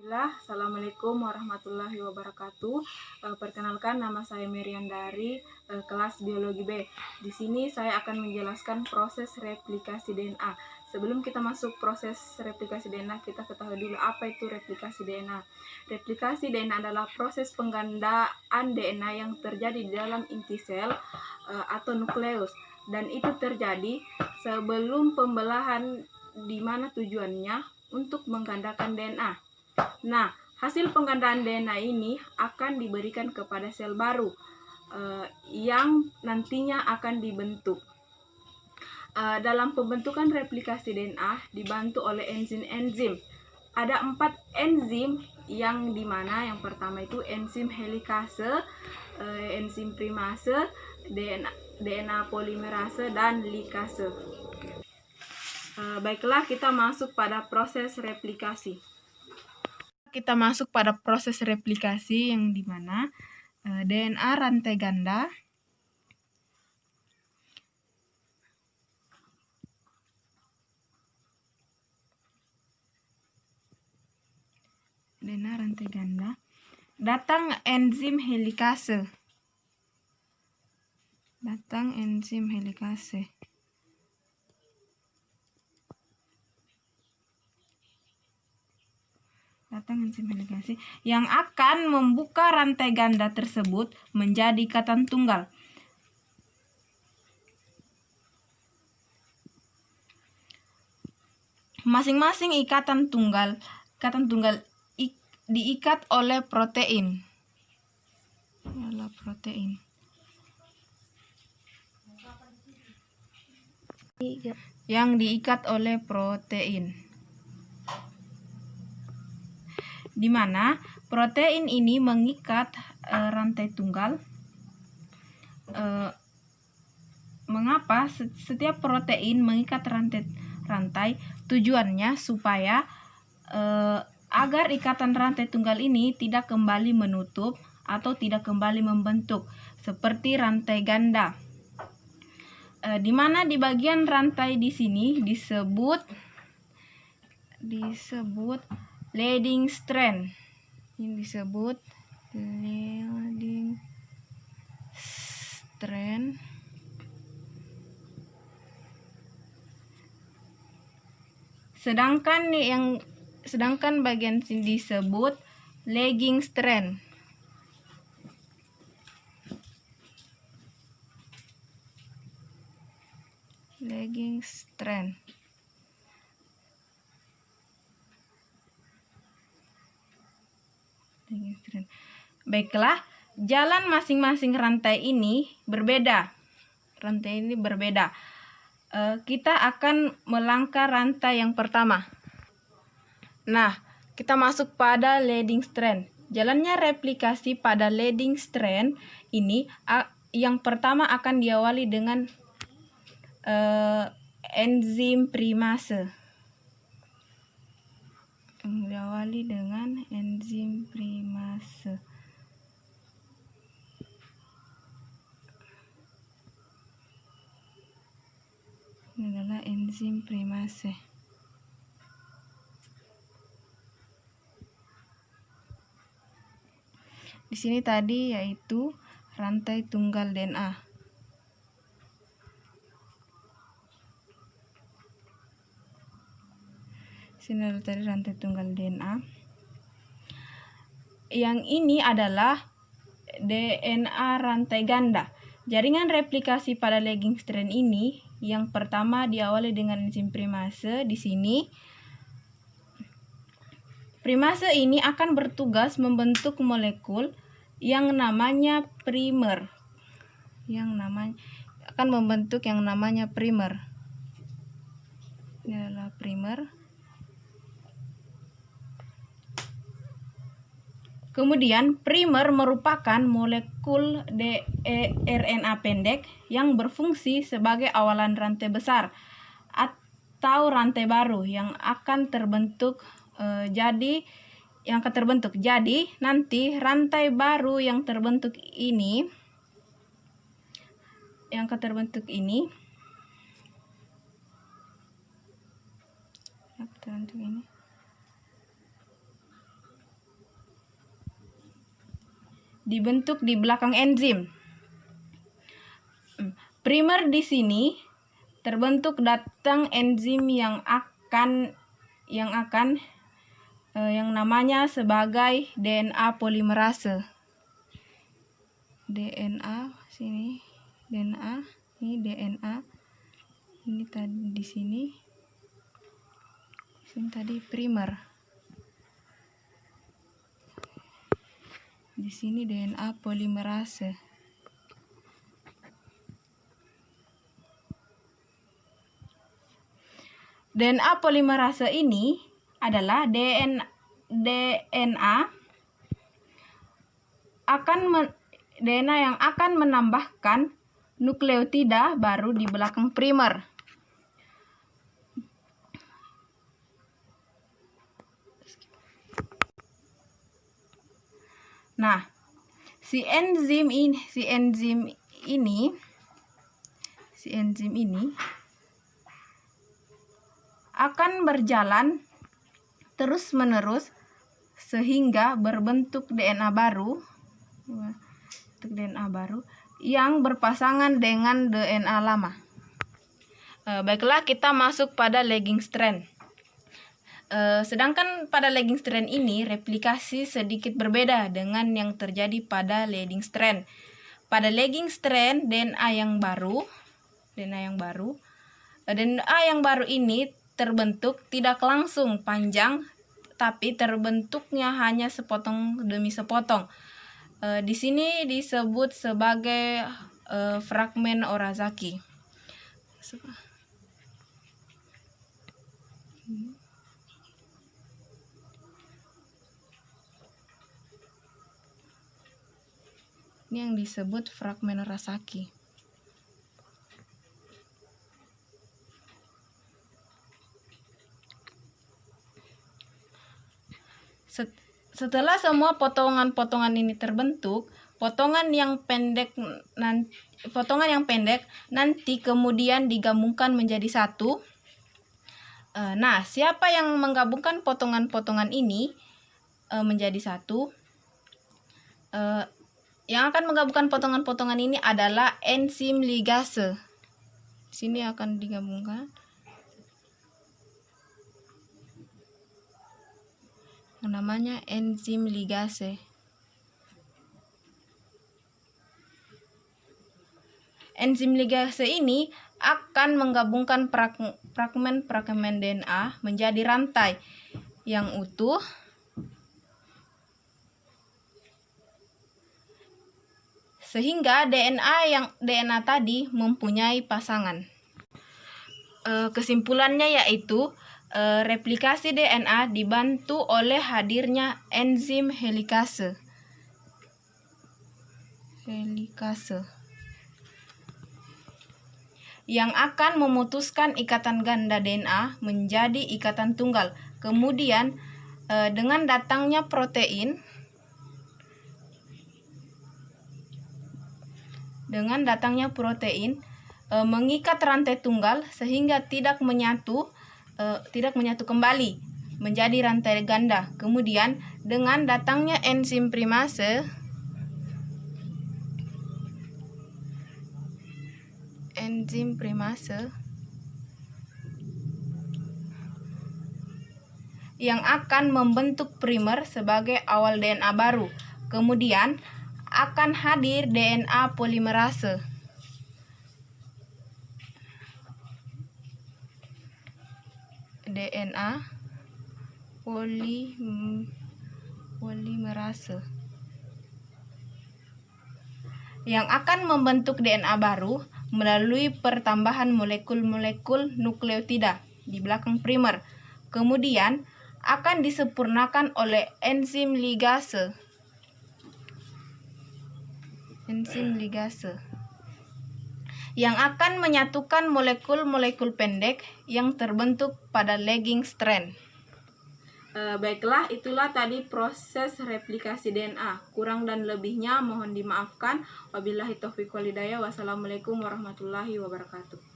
Assalamualaikum warahmatullahi wabarakatuh. Perkenalkan, nama saya Merian dari kelas Biologi B. Di sini saya akan menjelaskan proses replikasi DNA. Sebelum kita masuk proses replikasi DNA, kita ketahui dulu apa itu replikasi DNA. Replikasi DNA adalah proses penggandaan DNA yang terjadi di dalam inti sel atau nukleus, dan itu terjadi sebelum pembelahan, di mana tujuannya untuk menggandakan DNA. Nah, hasil penggandaan DNA ini akan diberikan kepada sel baru yang nantinya akan dibentuk. Dalam pembentukan replikasi DNA dibantu oleh enzim-enzim. Ada 4 enzim yang dimana yang pertama itu enzim helikase, enzim primase, DNA polimerase, dan likase. Baiklah, kita masuk pada proses replikasi. Kita masuk pada proses replikasi yang dimana DNA rantai ganda datang enzim helikase. Yang akan membuka rantai ganda tersebut menjadi ikatan tunggal. Masing-masing ikatan tunggal diikat oleh protein. Yang diikat oleh protein. Di mana protein ini mengikat rantai tunggal. Mengapa setiap protein mengikat rantai? Tujuannya supaya agar ikatan rantai tunggal ini tidak kembali menutup atau tidak kembali membentuk seperti rantai ganda. Di mana di bagian rantai di sini disebut leading strand. Ini disebut leading strand. Sedangkan bagian sini disebut lagging strand. Baiklah, jalan masing-masing rantai ini berbeda. Kita akan melangkah rantai yang pertama. Nah, kita masuk pada leading strand. Jalannya replikasi pada leading strand ini yang pertama akan diawali dengan enzim primase. Ini adalah enzim primase. Di sini tadi yaitu rantai tunggal DNA. Sini adalah tadi rantai tunggal DNA. Yang ini adalah DNA rantai ganda. Jaringan replikasi pada lagging strand ini yang pertama diawali dengan enzim primase. Di sini primase ini akan bertugas membentuk molekul yang namanya primer. Akan membentuk yang namanya primer. Ini adalah primer. Kemudian primer merupakan molekul RNA pendek yang berfungsi sebagai awalan rantai besar atau rantai baru yang akan terbentuk. Jadi nanti rantai baru yang terbentuk ini dibentuk di belakang enzim. Primer di sini terbentuk datang enzim yang namanya sebagai DNA polimerase. DNA sini, DNA ini DNA, ini tadi di sini tadi primer, di sini DNA polimerase. DNA polimerase ini adalah DNA yang akan menambahkan nukleotida baru di belakang primer. Nah, si enzim ini akan berjalan terus-menerus sehingga berbentuk DNA baru yang berpasangan dengan DNA lama. Baiklah, kita masuk pada lagging strand. Sedangkan pada lagging strand ini replikasi sedikit berbeda dengan yang terjadi pada leading strand. Pada lagging strand, DNA yang baru ini terbentuk tidak langsung panjang, tapi terbentuknya hanya sepotong demi sepotong. Di sini disebut sebagai fragmen Orazaki. Ini yang disebut fragmen Orazaki. Setelah semua potongan-potongan ini terbentuk, potongan yang pendek nanti kemudian digabungkan menjadi satu. Nah, siapa yang menggabungkan potongan-potongan ini menjadi satu? Yang akan menggabungkan potongan-potongan ini adalah enzim ligase. Di sini akan digabungkan. Namanya enzim ligase. Enzim ligase ini akan menggabungkan fragmen-fragmen DNA menjadi rantai yang utuh sehingga DNA tadi mempunyai pasangan. Kesimpulannya yaitu replikasi DNA dibantu oleh hadirnya enzim helikase yang akan memutuskan ikatan ganda DNA menjadi ikatan tunggal. Kemudian dengan datangnya protein mengikat rantai tunggal sehingga tidak menyatu kembali menjadi rantai ganda. Kemudian dengan datangnya enzim primase yang akan membentuk primer sebagai awal DNA baru. Kemudian akan hadir DNA polimerase. Polimerase yang akan membentuk DNA baru melalui pertambahan molekul-molekul nukleotida di belakang primer. Kemudian akan disempurnakan oleh enzim ligase yang akan menyatukan molekul-molekul pendek yang terbentuk pada lagging strand. Baiklah, itulah tadi proses replikasi DNA. Kurang dan lebihnya mohon dimaafkan. Wabillahi taufiq wal hidayah. Wassalamualaikum warahmatullahi wabarakatuh.